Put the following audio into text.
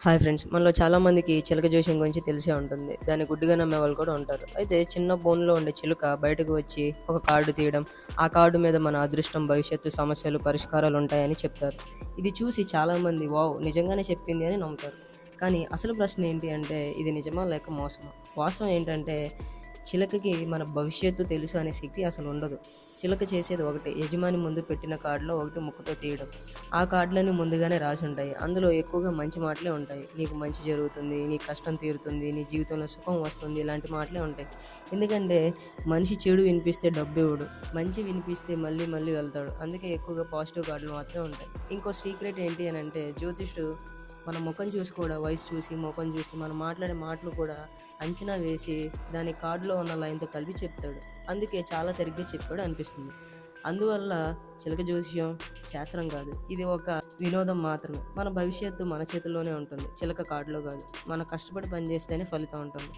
Hi friends, మనలో చాలామందికి చిలక జోస్యం గురించి తెలిసే ఉంటుంది. దాన్ని గుడ్డిగా నమ్మే వాళ్ళు కూడా ఉంటారు. అయితే చిన్న బోన్లో ఉండే చిలుక బయటకు వచ్చి ఒక కార్డు తీయడం, ఆ కార్డు మీద మన అదృష్టం, భవిష్యత్తు, సమస్యలు, పరిష్కారాలు ఉంటాయని చెప్తారు. ఇది చూసి చాలామంది వావ్, నిజంగానే చెప్పింది అని నమ్ముతారు. కానీ అసలు ప్రశ్న ఏంటి అంటే, ఇది నిజమా లేక మోసమా? వాస్తవం ఏంటంటే, చిలకకి మన భవిష్యత్తు తెలుసు అనే శక్తి అసలు ఉండదు. చిలక చేసేది ఒకటే, యజమాని ముందు పెట్టిన కార్డులో ఒకటి ముక్కతో తీయడం. ఆ కార్డులన్నీ ముందుగానే రాసి ఉంటాయి. అందులో ఎక్కువగా మంచి మాటలే ఉంటాయి. నీకు మంచి జరుగుతుంది, నీ కష్టం తీరుతుంది, నీ జీవితంలో సుఖం వస్తుంది, ఇలాంటి మాటలే ఉంటాయి. ఎందుకంటే మనిషి చెడు వినిపిస్తే డబ్బు ఇవ్వడు, మంచి వినిపిస్తే మళ్ళీ మళ్ళీ వెళ్తాడు. అందుకే ఎక్కువగా పాజిటివ్ కార్డులు మాత్రమే ఉంటాయి. ఇంకో సీక్రెట్ ఏంటి అని అంటే, జ్యోతిష్యుడు మన ముఖం చూసి కూడా, వయసు చూసి, ముఖం చూసి, మనం మాట్లాడే మాటలు కూడా అంచనా వేసి దాని కార్డులో ఉన్న లైన్తో కలిపి చెప్తాడు. అందుకే చాలా సరిగ్గా చెప్పాడు అనిపిస్తుంది. అందువల్ల చిలక జ్యోతిష్యం శాస్త్రం కాదు, ఇది ఒక వినోదం మాత్రమే. మన భవిష్యత్తు మన చేతుల్లోనే ఉంటుంది, చిలక కార్డులో కాదు. మనం కష్టపడి పనిచేస్తేనే ఫలితం ఉంటుంది.